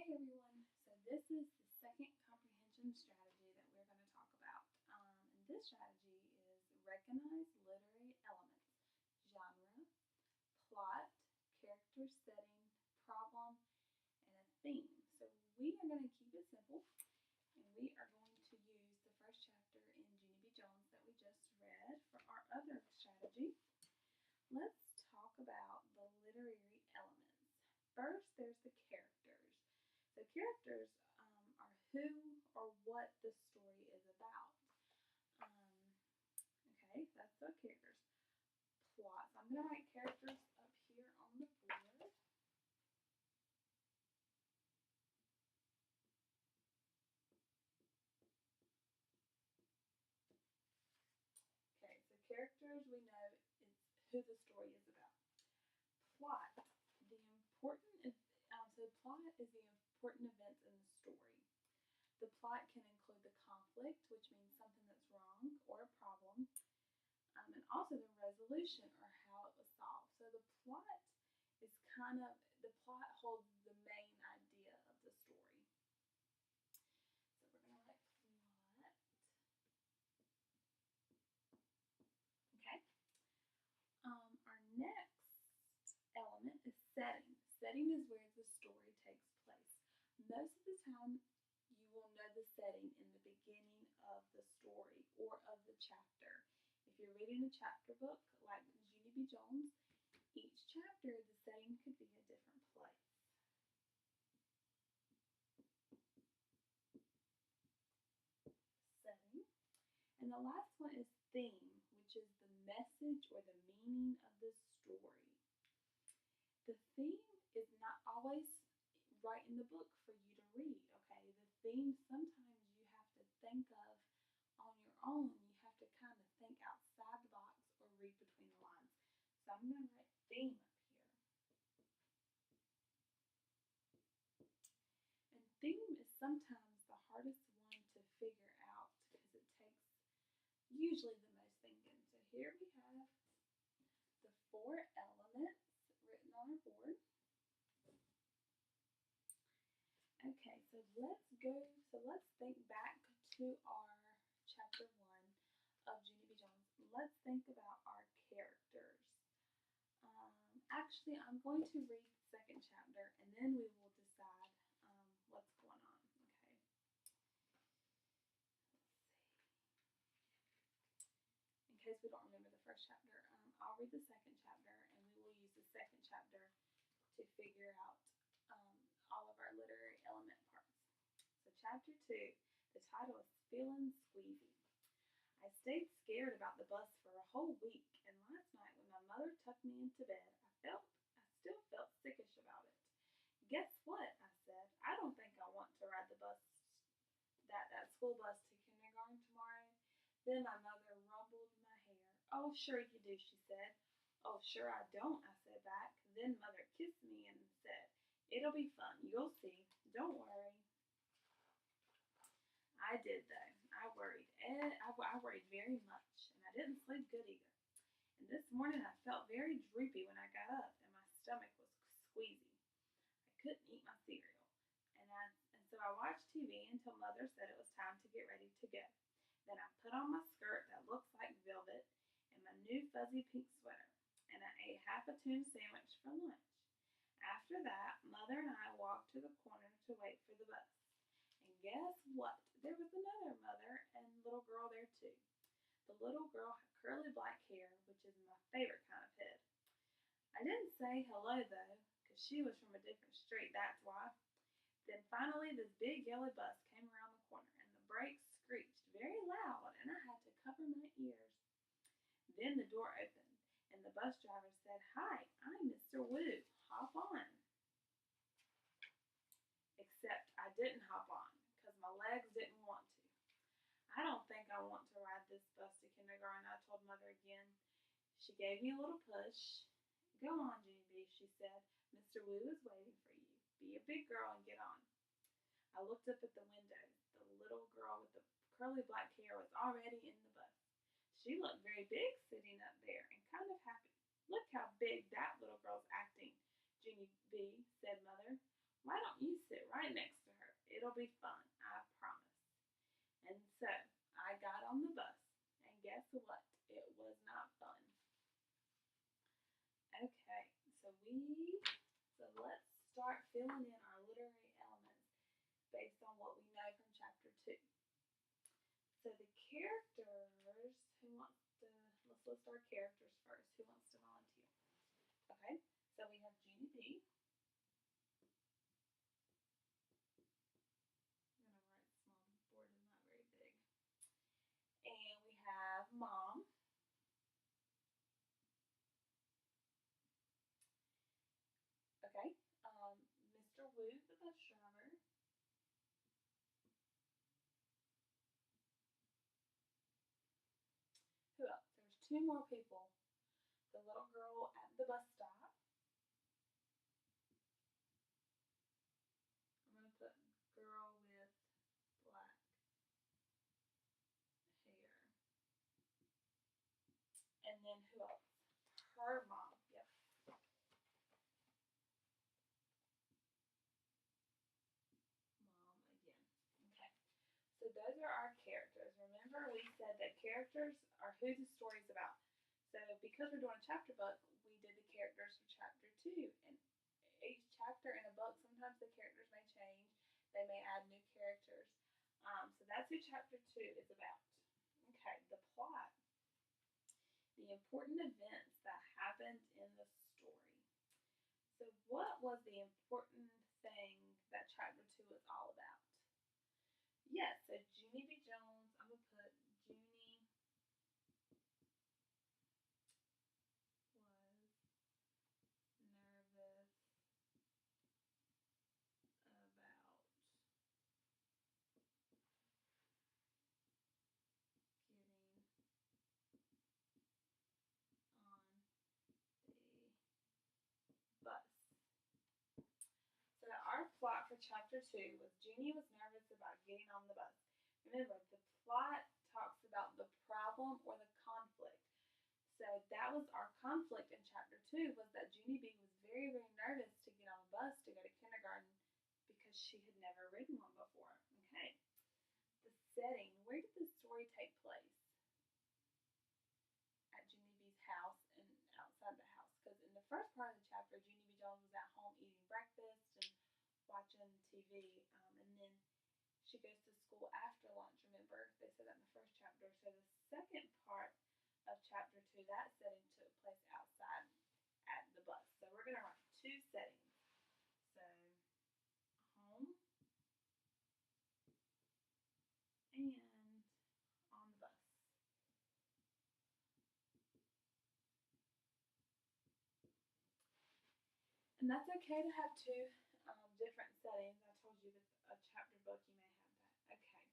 Hey everyone, so this is the second comprehension strategy that we're going to talk about. And this strategy is recognize literary elements, genre, plot, character setting, problem, and a theme. So we are going to keep it simple and we are going to use the first chapter in Junie B. Jones that we just read for our other strategy. Let's talk about the literary elements. First, there's the characters. So characters are who or what the story is about. Okay, that's the characters. Plot. So I'm going to write characters up here on the board. Okay, so characters, we know it's who the story is about. Plot. Plot is the important events in the story. The plot can include the conflict, which means something that's wrong or a problem, and also the resolution or how it was solved. So the plot is the plot holds the main idea of the story. So we're going to write plot. Okay. Our next element is setting. Setting is where the story takes place. Most of the time, you will know the setting in the beginning of the story or of the chapter. If you're reading a chapter book like Junie B. Jones, each chapter the setting could be a different place. Setting. And the last one is theme, which is the message or the meaning of the story. The theme is not always right in the book for you to read, okay? The theme sometimes you have to think of on your own. You have to kind of think outside the box or read between the lines. So I'm going to write theme up here. And theme is sometimes the hardest one to figure out because it takes usually the most thinking. So here we have the 4 elements written on our board. Okay, so let's think back to our chapter 1 of Junie B. Jones. Let's think about our characters. Actually, I'm going to read the second chapter and then we will decide what's going on. Okay. In case we don't remember the first chapter, I'll read the second chapter and we will use the second chapter to figure out all of our literary element parts. So chapter 2, the title is Feeling Squeezy. I stayed scared about the bus for a whole week, and last night when my mother tucked me into bed, I still felt sickish about it. Guess what? I said. I don't think I want to ride the bus, that school bus to kindergarten tomorrow. Then my mother rumpled my hair. Oh, sure you do, she said. Oh, sure I don't, I said back. Then mother kissed me and said, it'll be fun, you'll see. Don't worry. I did though. I worried very much, and I didn't sleep good either. And this morning I felt very droopy when I got up, and my stomach was squeezy. I couldn't eat my cereal, and so I watched TV until Mother said it was time to get ready to go. Then I put on my skirt that looks like velvet and my new fuzzy pink sweater, and I ate half a tuna sandwich for lunch. After that, Mother and I walked to the corner to wait for the bus. And guess what? There was another mother and little girl there too. The little girl had curly black hair, which is my favorite kind of head. I didn't say hello though, because she was from a different street, that's why. Then finally this big yellow bus came around the corner and the brakes screeched very loud and I had to cover my ears. Then the door opened and the bus driver said, "Hi, I'm Mr. Wu. Hop on." Except I didn't hop on because my legs didn't want to. I don't think I want to ride this bus to kindergarten, I told Mother again. She gave me a little push. Go on, Junie B, she said. Mr. Wu is waiting for you. Be a big girl and get on. I looked up at the window. The little girl with the curly black hair was already in the bus. She looked very big sitting up there and kind of happy. Look how big that little girl's acting, Junie B, said Mother. Why don't you sit right next it'll be fun, I promise. And so I got on the bus, and guess what? It was not fun. Okay, so let's start filling in our literary elements based on what we know from chapter 2. So the characters, who wants to, let's list our characters first. Who wants to volunteer? Okay, so we have Jeannie B. I'm going to write small, the board is not very big. And we have Mom. Okay, Mr. Wu, the bus driver. Who else? There's two more people. The little girl at the bus stop. I'm going to put girl with black hair. And then who else? Her mom. Yep. Mom again. Okay. So those are our characters. Remember we said that characters are who the story's about. So because we're doing a chapter book, we did the characters for chapter 2. And each chapter in a book, sometimes the characters may change. They may add new characters. So that's who chapter 2 is about. Okay, the plot. The important events that happened in the story. So what was the important thing that chapter 2 was all about? Yes, so Junie B. Jones, I'm going to put Junie was nervous about getting on the bus. So our plot for chapter 2 was Junie was nervous about getting on the bus. Remember, the plot talks about the problem or the conflict. So that was our conflict in chapter 2 was that Junie B was very, very nervous to get on a bus to go to kindergarten because she had never ridden one before. Okay. The setting. Where did the story take place? At Junie B's house and outside the house. Because in the first part of the chapter, Junie B. Jones was at home eating breakfast and watching TV. And then she goes to school after lunch, remember? They said that in the first chapter. So the second part of chapter 2, that setting took place outside at the bus. So we're going to write two settings. So home and on the bus. And that's okay to have two different settings. I told you with a chapter book you may have that. Okay.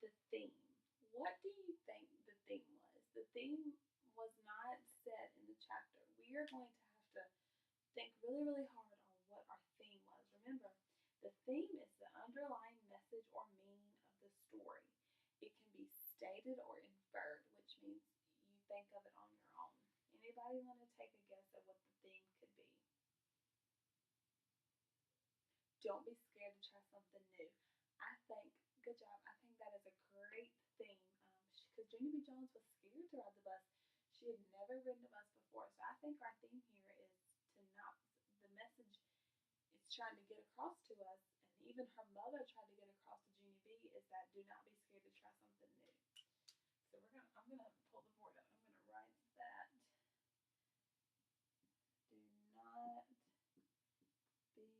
The theme. What do you think the theme was? The theme was not set in the chapter. We are going to have to think really, really hard on what our theme was. Remember, the theme is the underlying message or meaning of the story. It can be stated or inferred, which means you think of it on your own. Anybody want to take a guess at what the theme could be? Don't be scared to try something new. I think, good job, I think that is a great theme because Junie B. Jones was scared to ride the bus. She had never ridden a bus before, so I think our theme here is to not, the message it's trying to get across to us, and even her mother tried to get across to Junie B. is that do not be scared to try something new. So I'm gonna pull the board up. I'm gonna write that. Do not be scared to try something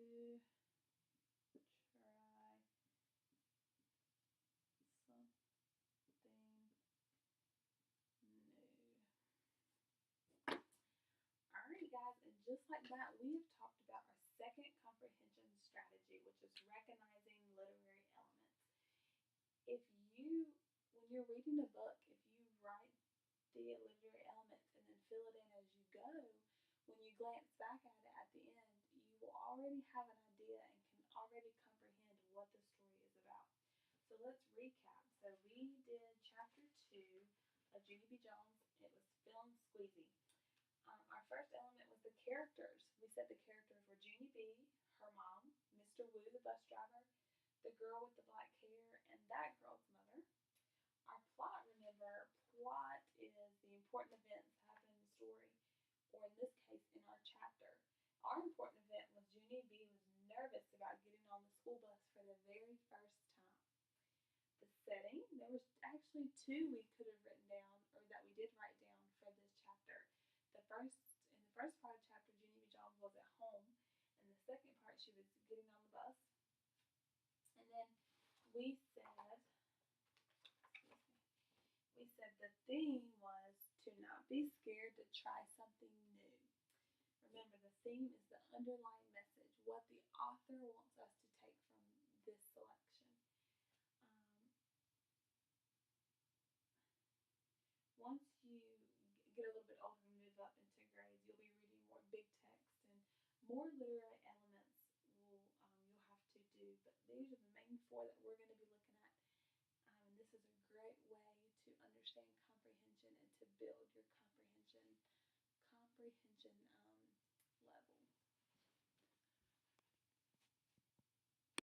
new. Alright guys, and just like that, we have talked about our second comprehension strategy, which is recognizing literary elements. If you, when you're reading a book, if you write the literary elements and then fill it in as you go, when you glance back at it at the end, you will already have an idea and can already comprehend what the story is about. So let's recap. So we did chapter 2 of Junie B. Jones. It was Film Squeezy. Our first element was the characters. We said the characters were Junie B, her mom, Mr. Wu, the bus driver, the girl with the black hair, and that girl's mother. Our plot, remember, plot is the important events that happen in the story, or in this case, in our chapter. Our important event was Junie B was nervous about getting on the school bus for the very first time. The setting, there was actually two we could have written down, or that we did write down for this chapter. In the first part of the chapter, Junie B. Jones was at home. In the second part, she was getting on the bus. And then we said, the theme was to not be scared to try something new. Remember, the theme is the underlying message, what the author wants us to take from this selection. Once you get a little bit older and move up into grades, you'll be reading more big text and more literary elements you'll have to do. But these are the main four that we're going to be looking at. And this is a great way to understand comprehension and to build your comprehension